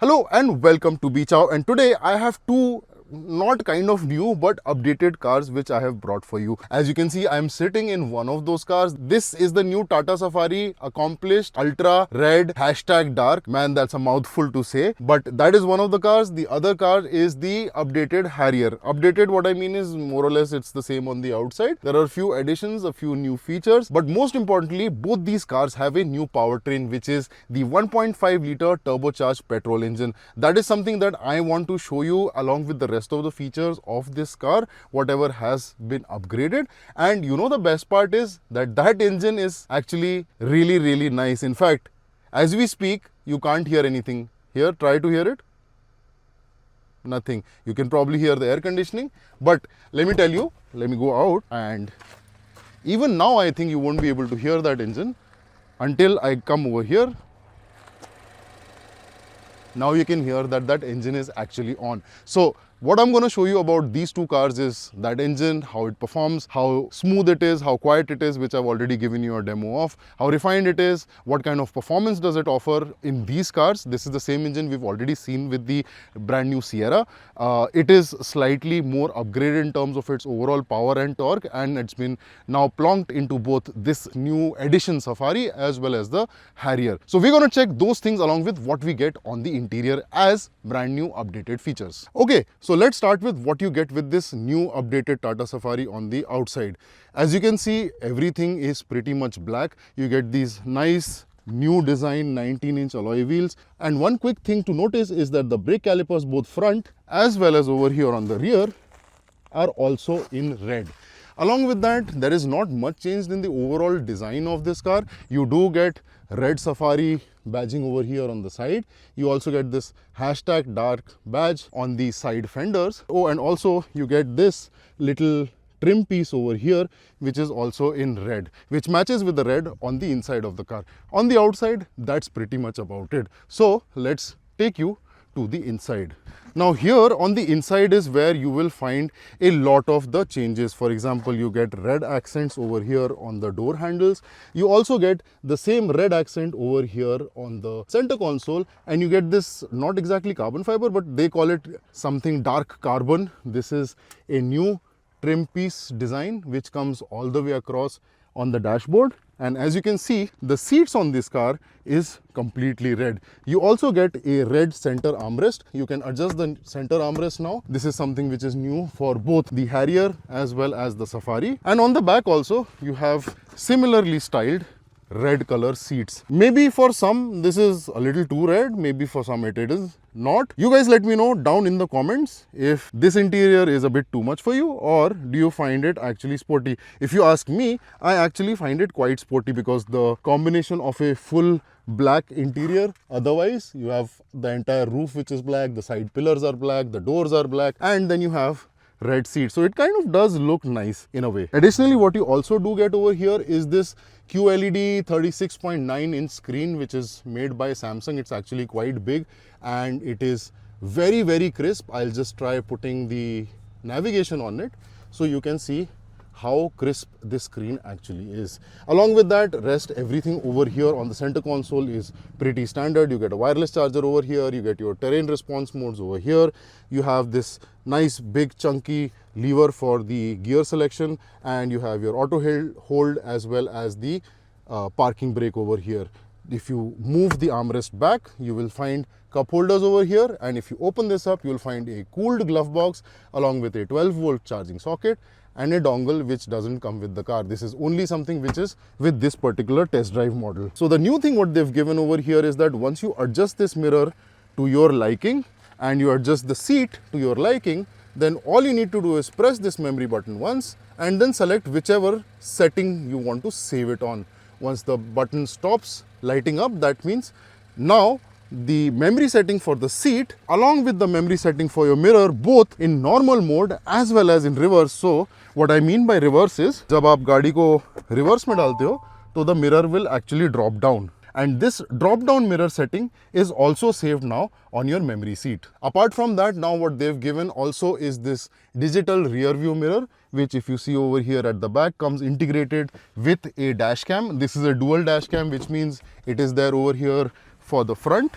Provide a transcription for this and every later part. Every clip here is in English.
Hello and welcome to Beach Out, and today I have two not kind of new but updated cars which I have brought for you. As you can see, I am sitting in one of those cars. This is the new Tata Safari Accomplished Ultra Red #dark. Man, that's a mouthful to say, but that is one of the cars. The other car is the updated Harrier. Updated, what I mean is more or less it's the same on the outside. There are a few additions, a few new features, but most importantly, both these cars have a new powertrain, which is the 1.5 liter turbocharged petrol engine. That is something that I want to show you along with the rest of the features of this car, whatever has been upgraded. And you know, the best part is that engine is actually really nice. In fact, as we speak, you can't hear anything here. Try to hear it. Nothing. You can probably hear the air conditioning, but let me tell you, let me go out, and even now I think you won't be able to hear that engine until I come over here. Now you can hear that engine is actually on. So what I'm going to show you about these two cars is that engine, how it performs, how smooth it is, how quiet it is, which I've already given you a demo of, how refined it is, what kind of performance does it offer in these cars. This is the same engine we've already seen with the brand new Sierra. It is slightly more upgraded in terms of its overall power and torque, and it's been now plonked into both this new edition Safari as well as the Harrier. So we're going to check those things along with what we get on the interior as brand new updated features. Okay, so let's start with what you get with this new updated Tata Safari on the outside. As you can see, everything is pretty much black. You get these nice new design 19-inch alloy wheels, and one quick thing to notice is that the brake calipers, both front as well as over here on the rear, are also in red. Along with that, there is not much changed in the overall design of this car. You do get red Safari badging over here on the side. You also get this #dark badge on the side fenders. Oh, and also you get this little trim piece over here, which is also in red, which matches with the red on the inside of the car. On the outside, that's pretty much about it. So let's take you to the inside. Now here on the inside is where you will find a lot of the changes. For example, you get red accents over here on the door handles. You also get the same red accent over here on the center console, and you get this, not exactly carbon fiber, but they call it something dark carbon. This is a new trim piece design which comes all the way across on the dashboard. And as you can see, the seats on this car is completely red. You also get a red center armrest. You can adjust the center armrest now. This is something which is new for both the Harrier as well as the Safari. And on the back also, you have similarly styled red color seats. Maybe for some this is a little too red, maybe for some it is not. You guys let me know down in the comments if this interior is a bit too much for you, or do you find it actually sporty. If you ask me, I actually find it quite sporty because the combination of a full black interior, otherwise you have the entire roof which is black, the side pillars are black, the doors are black, and then you have red seats. So it kind of does look nice in a way. Additionally, what you also do get over here is this QLED 36.9-inch screen, which is made by Samsung. It's actually quite big and it is very crisp. I'll just try putting the navigation on it so you can see how crisp this screen actually is. Along with that, rest everything over here on the center console is pretty standard. You get a wireless charger over here, you get your terrain response modes over here, you have this nice big chunky lever for the gear selection, and you have your auto hold as well as the parking brake over here. If you move the armrest back, you will find cup holders over here, and if you open this up, you will find a cooled glove box along with a 12-volt charging socket and a dongle which doesn't come with the car. This is only something which is with this particular test drive model. So the new thing what they've given over here is that once you adjust this mirror to your liking and you adjust the seat to your liking, then all you need to do is press this memory button once and then select whichever setting you want to save it on. Once the button stops lighting up, that means now the memory setting for the seat along with the memory setting for your mirror, both in normal mode as well as in reverse. So what I mean by reverse is, जब आप गाड़ी को reverse में डालते हो, तो the mirror will actually drop down. And this drop down mirror setting is also saved now on your memory seat. Apart from that, now what they've given also is this digital rear view mirror, which if you see over here at the back comes integrated with a dash cam. This is a dual dash cam, which means it is there over here for the front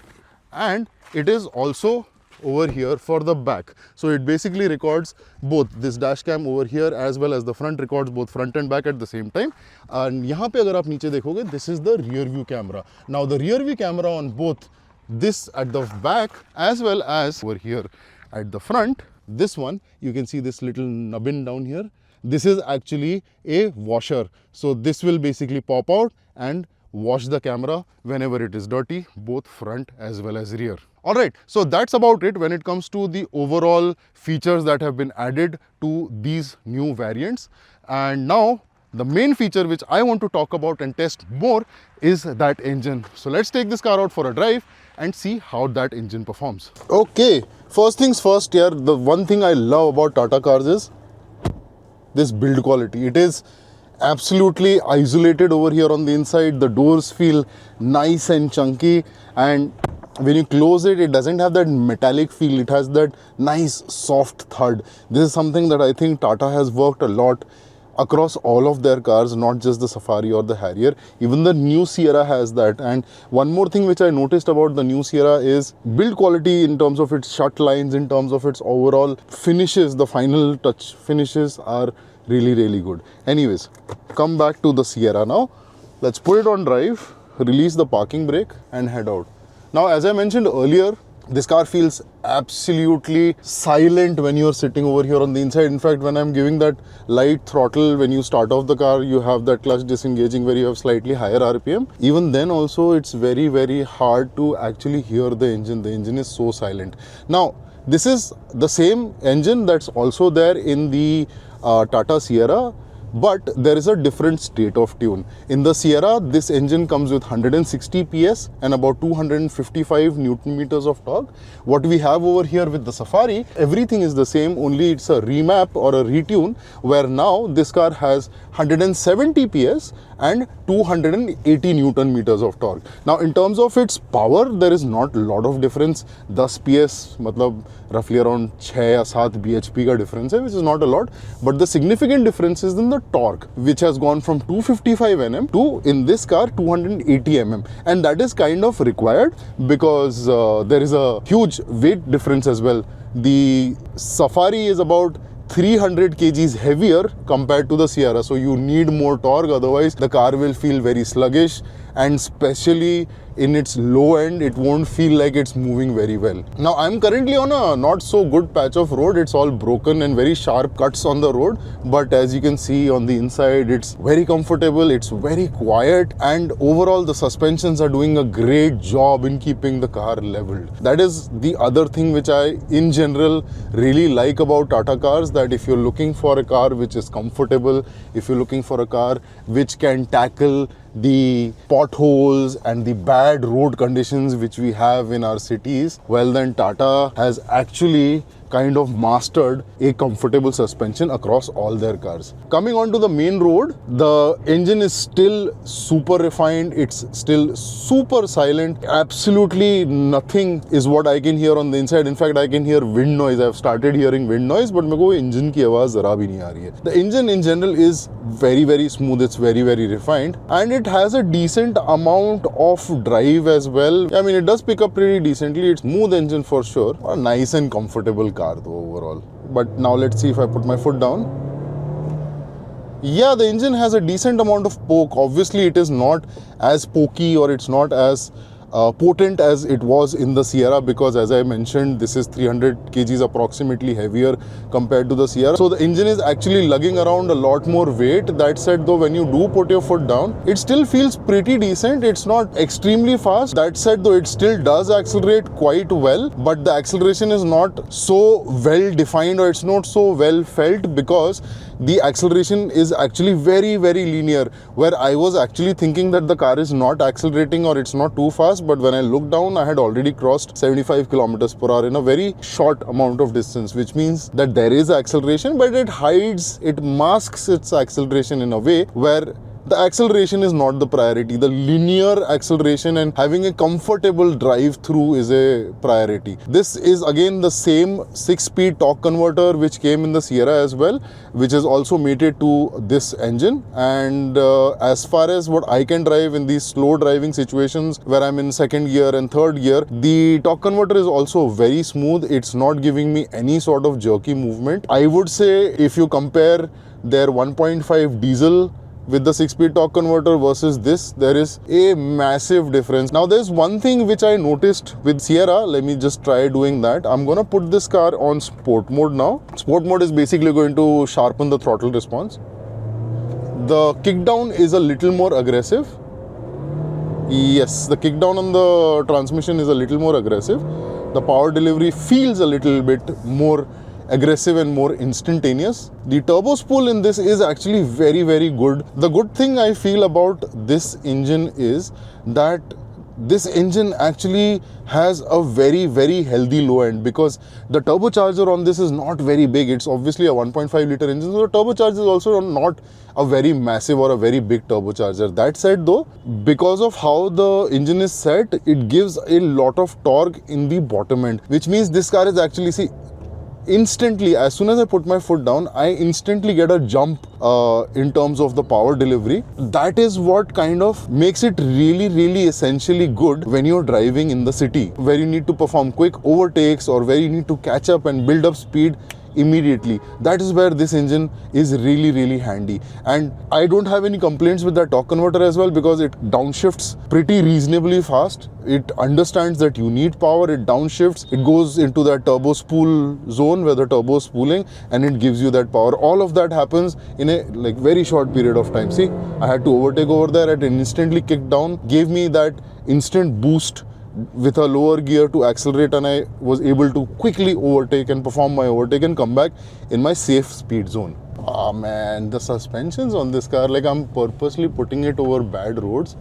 and it is also over here for the back. So it basically records both this dash cam over here as well as the front, records both front and back at the same time. And यहाँ पे अगर आप नीचे देखोगे, this is the rear view camera. Now the rear view camera on both this at the back as well as over here at the front, this one, you can see this little nubbin down here. This is actually a washer. So this will basically pop out and wash the camera whenever it is dirty, both front as well as rear. Alright, so that's about it when it comes to the overall features that have been added to these new variants. And now the main feature which I want to talk about and test more is that engine. So let's take this car out for a drive and see how that engine performs. Okay, first things first here, the one thing I love about Tata cars is this build quality. It is absolutely isolated over here on the inside. The doors feel nice and chunky, and when you close it, it doesn't have that metallic feel. It has that nice soft thud. This is something that I think Tata has worked a lot across all of their cars, not just the Safari or the Harrier. Even the new Sierra has that. And one more thing which I noticed about the new Sierra is build quality in terms of its shut lines, in terms of its overall finishes. The final touch finishes are really good. Anyways, come back to the Sierra now. Let's put it on drive, release the parking brake and head out. Now, as I mentioned earlier, this car feels absolutely silent when you're sitting over here on the inside. In fact, when I'm giving that light throttle, when you start off the car, you have that clutch disengaging where you have slightly higher RPM. Even then also, it's very hard to actually hear the engine. The engine is so silent. Now, this is the same engine that's also there in the Tata Sierra, but there is a different state of tune. In the Sierra, this engine comes with 160 PS and about 255 Newton meters of torque. What we have over here with the Safari, everything is the same, only it's a remap or a retune, where now this car has 170 PS and 280 Newton meters of torque. Now, in terms of its power, there is not a lot of difference. 10 PS, matlab roughly around 6 or 7 bhp ka difference hai, which is not a lot. But the significant difference is in the torque, which has gone from 255 Nm to, in this car, 280 mm. And that is kind of required because there is a huge weight difference as well. The Safari is about 300 kgs heavier compared to the Sierra, so you need more torque, otherwise the car will feel very sluggish, and especially in its low end, it won't feel like it's moving very well. Now, I'm currently on a not so good patch of road. It's all broken and very sharp cuts on the road, but as you can see on the inside, it's very comfortable, it's very quiet, and overall the suspensions are doing a great job in keeping the car leveled. That is the other thing which I in general really like about Tata cars, that if you're looking for a car which is comfortable, if you're looking for a car which can tackle the potholes and the bad road conditions which we have in our cities, well, then Tata has actually kind of mastered a comfortable suspension across all their cars. Coming onto the main road, the engine is still super refined, it's still super silent. Absolutely nothing is what I can hear on the inside. In fact, I can hear wind noise. I've started hearing wind noise, but मेरे को engine की आवाज जरा भी नहीं आ रही है. The engine in general is very smooth. It's very refined, and it has a decent amount of drive as well. I mean, it does pick up pretty decently. It's smooth engine for sure. A nice and comfortable car though overall. But now let's see if I put my foot down. Yeah, the engine has a decent amount of poke. Obviously, it is not as pokey or it's not as potent as it was in the Sierra, because as I mentioned, this is 300 kgs approximately heavier compared to the Sierra. So the engine is actually lugging around a lot more weight. That said though, when you do put your foot down, it still feels pretty decent. It's not extremely fast. That said though, it still does accelerate quite well, but the acceleration is not so well defined, or it's not so well felt, because the acceleration is actually very linear, where I was actually thinking that the car is not accelerating or it's not too fast, but when I looked down, I had already crossed 75 kilometers per hour in a very short amount of distance, which means that there is acceleration, but it hides, it masks its acceleration in a way where the acceleration is not the priority. The linear acceleration and having a comfortable drive through is a priority. This is again the same 6-speed torque converter which came in the Sierra as well, which is also mated to this engine. And as far as what I can drive in these slow driving situations where I'm in second gear and third gear, the torque converter is also very smooth. It's not giving me any sort of jerky movement. I would say if you compare their 1.5 diesel with the 6-speed torque converter versus this, there is a massive difference. Now there's one thing which I noticed with Sierra. Let me just try doing that. I'm gonna put this car on sport mode now. Sport mode is basically going to sharpen the throttle response. The kickdown is a little more aggressive. Yes, the kickdown on the transmission is a little more aggressive. The power delivery feels a little bit more aggressive and more instantaneous. The turbo spool in this is actually very, very good. The good thing I feel about this engine is that this engine actually has a very, very healthy low end, because the turbocharger on this is not very big. It's obviously a 1.5 liter engine, so the turbocharger is also not a very massive or a very big turbocharger. That said though, because of how the engine is set, it gives a lot of torque in the bottom end, which means this car is actually, see, instantly, as soon as I put my foot down, I instantly get a jump in terms of the power delivery. That is what kind of makes it really, really essentially good when you're driving in the city, where you need to perform quick overtakes or where you need to catch up and build up speed immediately. That is where this engine is really, really handy. And I don't have any complaints with that torque converter as well, because it downshifts pretty reasonably fast. It understands that you need power, it downshifts, it goes into that turbo spool zone where the turbo is spooling, and it gives you that power. All of that happens in a very short period of time. See, I had to overtake over there, it instantly kicked down, gave me that instant boost with a lower gear to accelerate, and I was able to quickly overtake and perform my overtake and come back in my safe speed zone. Ah man, the suspensions on this car, like I'm purposely putting it over bad roads.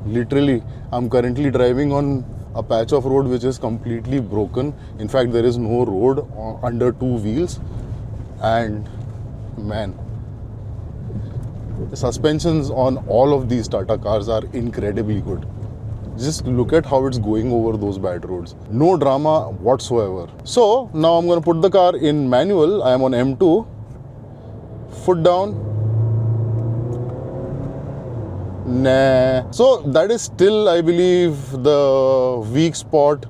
Literally, I'm currently driving on a patch of road which is completely broken. In fact, there is no road under two wheels, and man, the suspensions on all of these Tata cars are incredibly good. Just look at how it's going over those bad roads. No drama whatsoever. So now I'm going to put the car in manual. I am on M2. Foot down. Nah. So that is still, I believe, the weak spot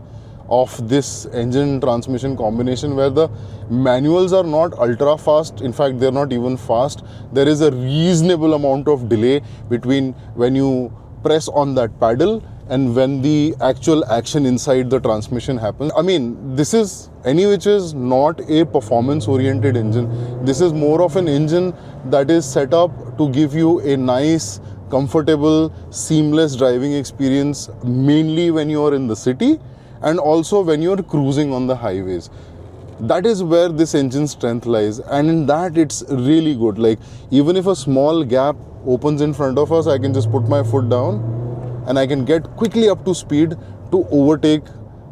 of this engine transmission combination, where the manuals are not ultra fast. In fact, they're not even fast. There is a reasonable amount of delay between when you press on that paddle and when the actual action inside the transmission happens. I mean, this is any which is not a performance oriented engine. This is more of an engine that is set up to give you a nice, comfortable, seamless driving experience, mainly when you are in the city and also when you are cruising on the highways. That is where this engine's strength lies, and in that it's really good. Like, even if a small gap opens in front of us, I can just put my foot down and I can get quickly up to speed to overtake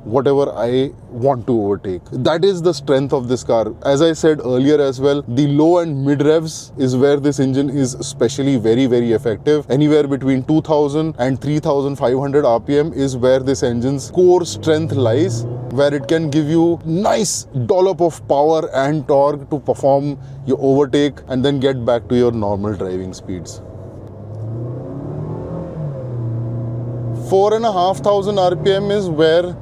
whatever I want to overtake. That is the strength of this car. As I said earlier as well, the low and mid revs is where this engine is especially very, very effective. Anywhere between 2000 and 3500 RPM is where this engine's core strength lies, where it can give you nice dollop of power and torque to perform your overtake and then get back to your normal driving speeds. 4,500 RPM is where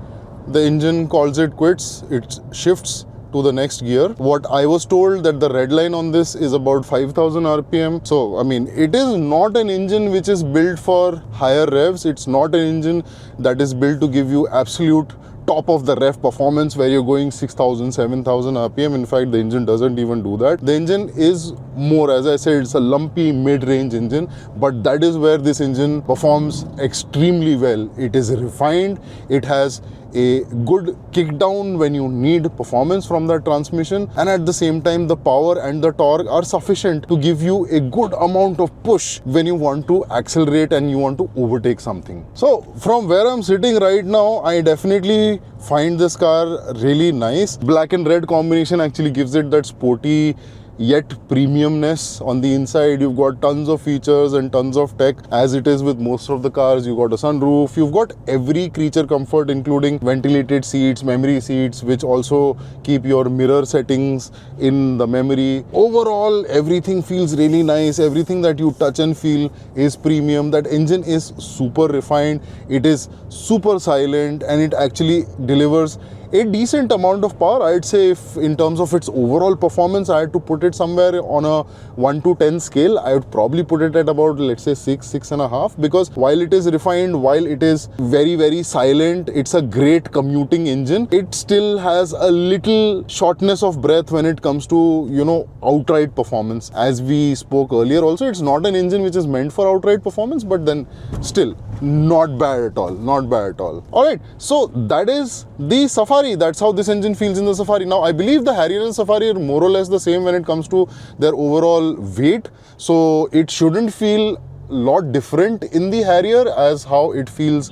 the engine calls it quits. It shifts to the next gear. What I was told that the red line on this is about 5,000 RPM. So, I mean, it is not an engine which is built for higher revs. It's not an engine that is built to give you absolute top of the rev performance where you're going 6,000, 7,000 RPM. In fact, the engine doesn't even do that. The engine is more, as I said, it's a lumpy mid-range engine, but that is where this engine performs extremely well. It is refined. It has a good kickdown when you need performance from that transmission, and at the same time the power and the torque are sufficient to give you a good amount of push when you want to accelerate and you want to overtake something. So from where I'm sitting right now, I definitely find this car really nice. Black and red combination actually gives it that sporty yet premiumness. On the inside, you've got tons of features and tons of tech, as it is with most of the cars. You've got a sunroof, you've got every creature comfort, including ventilated seats, memory seats, which also keep your mirror settings in the memory. Overall, everything feels really nice. Everything that you touch and feel is premium. That engine is super refined, it is super silent, and it actually delivers a decent amount of power. I'd say if in terms of its overall performance, I had to put it somewhere on a 1 to 10 scale, I would probably put it at about, let's say, 6.5, because while it is refined, while it is very silent, it's a great commuting engine, it still has a little shortness of breath when it comes to, you know, outright performance. As we spoke earlier also, it's not an engine which is meant for outright performance, but then still not bad at all, not bad at all. Alright, so that is the Safari. That's how this engine feels in the Safari. Now, I believe the Harrier and Safari are more or less the same when it comes to their overall weight, so it shouldn't feel a lot different in the Harrier as how it feels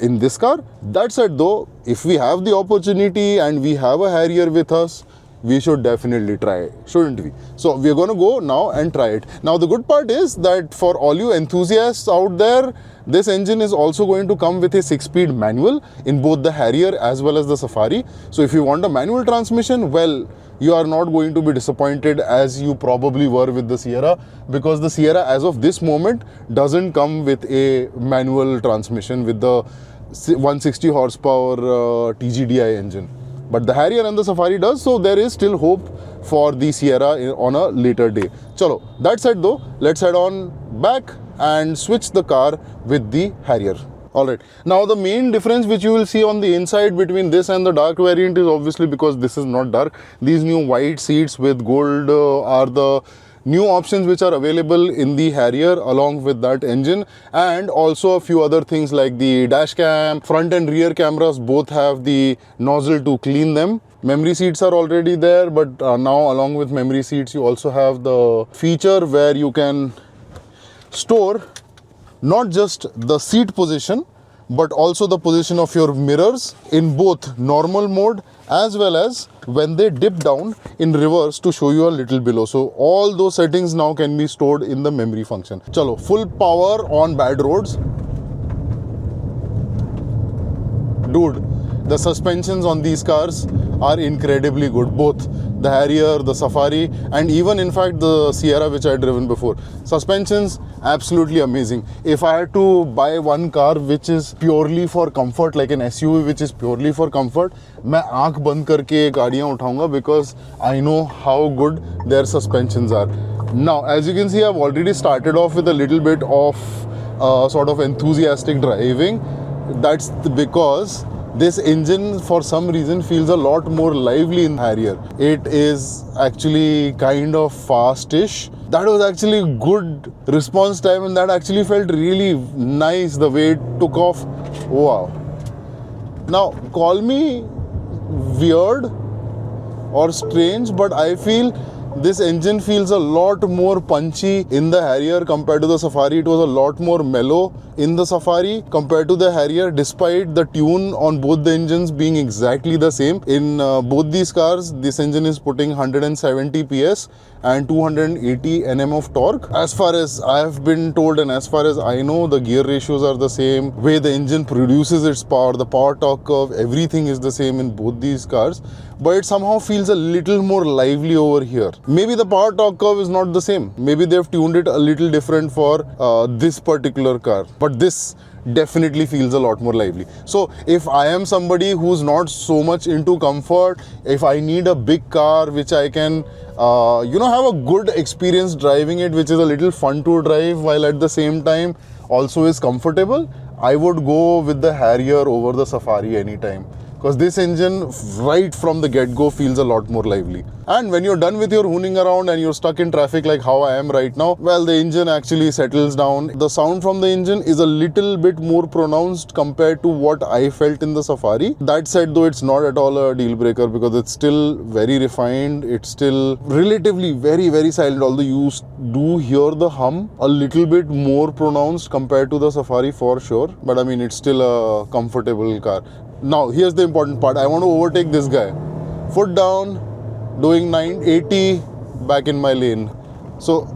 in this car. That said though, if we have the opportunity and we have a Harrier with us, we should definitely try it, shouldn't we? So we're going to go now and try it. Now the good part is that for all you enthusiasts out there, this engine is also going to come with a 6-speed manual in both the Harrier as well as the Safari. So if you want a manual transmission, well, you are not going to be disappointed as you probably were with the Sierra, because the Sierra as of this moment doesn't come with a manual transmission with the 160 horsepower TGDI engine. But the Harrier and the Safari does, so there is still hope for the Sierra on a later day. Chalo, that said though, let's head on back and switch the car with the Harrier. Alright, now the main difference which you will see on the inside between this and the dark variant is obviously because this is not dark. These new white seats with gold are the new options which are available in the Harrier along with that engine, and also a few other things like the dash cam, front and rear cameras both have the nozzle to clean them. Memory seats are already there, but now along with memory seats you also have the feature where you can store not just the seat position but also the position of your mirrors in both normal mode as well as when they dip down in reverse to show you a little below. So all those settings now can be stored in the memory function. Chalo, full power on bad roads. Dude, the suspensions on these cars are incredibly good, both the Harrier, the Safari, and even in fact the Sierra which I had driven before. Suspensions absolutely amazing. If I had to buy one car which is purely for comfort, like an SUV which is purely for comfort, मैं आँख बंद करके गाड़ियाँ उठाऊंगा because I know how good their suspensions are. Now, as you can see, I've already started off with a little bit of sort of enthusiastic driving. That's because this engine for some reason feels a lot more lively in Harrier. It is actually kind of fast-ish. That was actually good response time, and that actually felt really nice the way it took off. Wow. Now, call me weird or strange, but I feel this engine feels a lot more punchy in the Harrier compared to the Safari. It was a lot more mellow in the Safari compared to the Harrier, despite the tune on both the engines being exactly the same. In both these cars, this engine is putting 170 PS and 280 Nm of torque. As far as I have been told and as far as I know, the gear ratios are the same. Way the engine produces its power, the power torque curve, everything is the same in both these cars. But it somehow feels a little more lively over here. Maybe the power torque curve is not the same. Maybe they've tuned it a little different for this particular car. But this definitely feels a lot more lively. So if I am somebody who's not so much into comfort, if I need a big car which I can have a good experience driving it, which is a little fun to drive while at the same time also is comfortable, I would go with the Harrier over the Safari anytime. Because this engine right from the get-go feels a lot more lively. And when you're done with your hooning around and you're stuck in traffic like how I am right now, well, the engine actually settles down. The sound from the engine is a little bit more pronounced compared to what I felt in the Safari. That said though, it's not at all a deal breaker because it's still very refined. It's still relatively very silent, although you do hear the hum a little bit more pronounced compared to the Safari for sure. But I mean, it's still a comfortable car. Now, here's the important part. I want to overtake this guy. Foot down, doing 980, back in my lane. So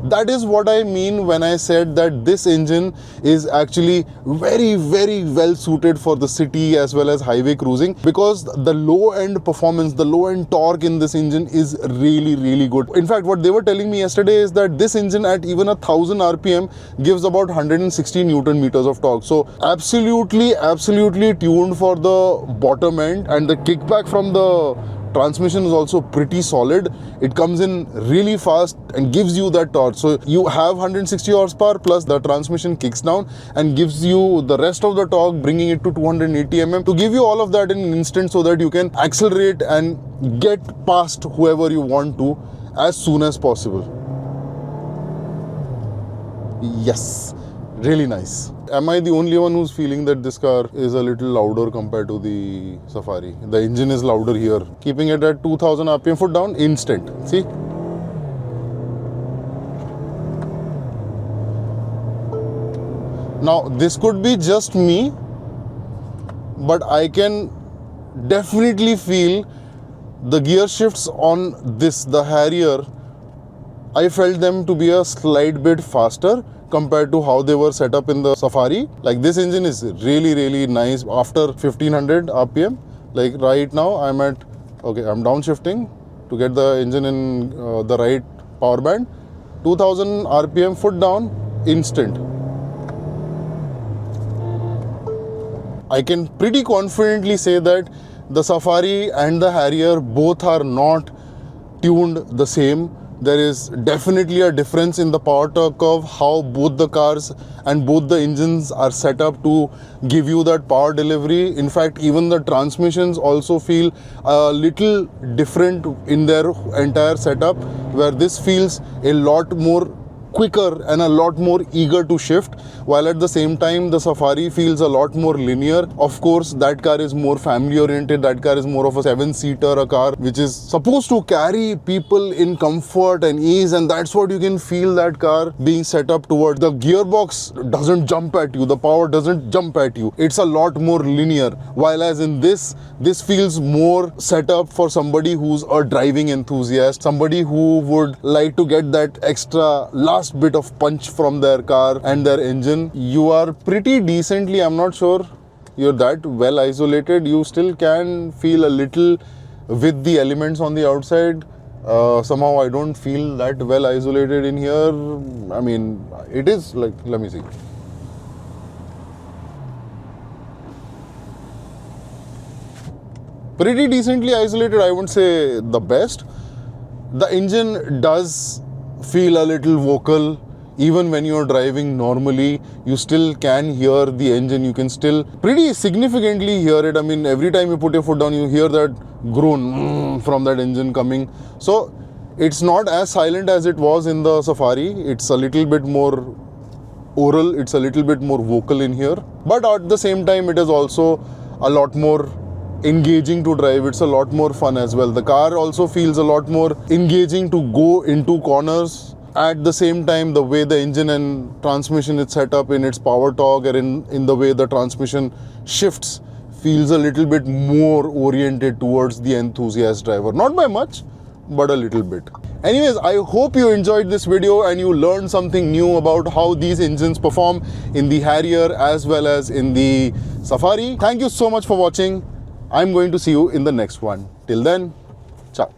that is what I mean when I said that this engine is actually very, very well suited for the city as well as highway cruising, because the low end performance, the low end torque in this engine is really, really good. In fact, what they were telling me yesterday is that this engine at even 1000 RPM gives about 160 Newton meters of torque. So absolutely tuned for the bottom end, and the kickback from the transmission is also pretty solid. It comes in really fast and gives you that torque. So you have 160 horsepower plus the transmission kicks down and gives you the rest of the torque, bringing it to 280 mm to give you all of that in an instant, so that you can accelerate and get past whoever you want to as soon as possible. Yes, really nice. Am I the only one who's feeling that this car is a little louder compared to the Safari? The engine is louder here. Keeping it at 2000 RPM, foot down, instant. See? Now, this could be just me, but I can definitely feel the gear shifts on this, the Harrier. I felt them to be a slight bit faster compared to how they were set up in the Safari. Like, this engine is really, really nice after 1500 RPM. Like right now I'm downshifting to get the engine in the right power band. 2000 RPM, foot down, instant. I can pretty confidently say that the Safari and the Harrier both are not tuned the same. There is definitely a difference in the power torque curve, how both the cars and both the engines are set up to give you that power delivery. In fact, even the transmissions also feel a little different in their entire setup, where this feels a lot more quicker and a lot more eager to shift, while at the same time the Safari feels a lot more linear. Of course, that car is more family oriented. That car is more of a 7-seater, a car which is supposed to carry people in comfort and ease, and that's what you can feel that car being set up towards. The gearbox doesn't jump at you, the power doesn't jump at you. It's a lot more linear, while as in this feels more set up for somebody who's a driving enthusiast, somebody who would like to get that extra last bit of punch from their car and their engine. You are pretty decently, I'm not sure you're that well isolated, you still can feel a little with the elements on the outside. Somehow I don't feel that well isolated in here. I mean, it is like, let me see. Pretty decently isolated, I wouldn't say the best. The engine does feel a little vocal. Even when you're driving normally, you still can hear the engine. You can still pretty significantly hear it. I mean, every time you put your foot down, you hear that groan from that engine coming. So it's not as silent as it was in the Safari. It's a little bit more oral, it's a little bit more vocal in here, but at the same time it is also a lot more engaging to drive. It's a lot more fun as well. The car also feels a lot more engaging to go into corners. At the same time, the way the engine and transmission is set up in its power torque, or in the way the transmission shifts, feels a little bit more oriented towards the enthusiast driver. Not by much, but a little bit. Anyways, I hope you enjoyed this video and you learned something new about how these engines perform in the Harrier as well as in the Safari. Thank you so much for watching. I'm going to see you in the next one. Till then, ciao.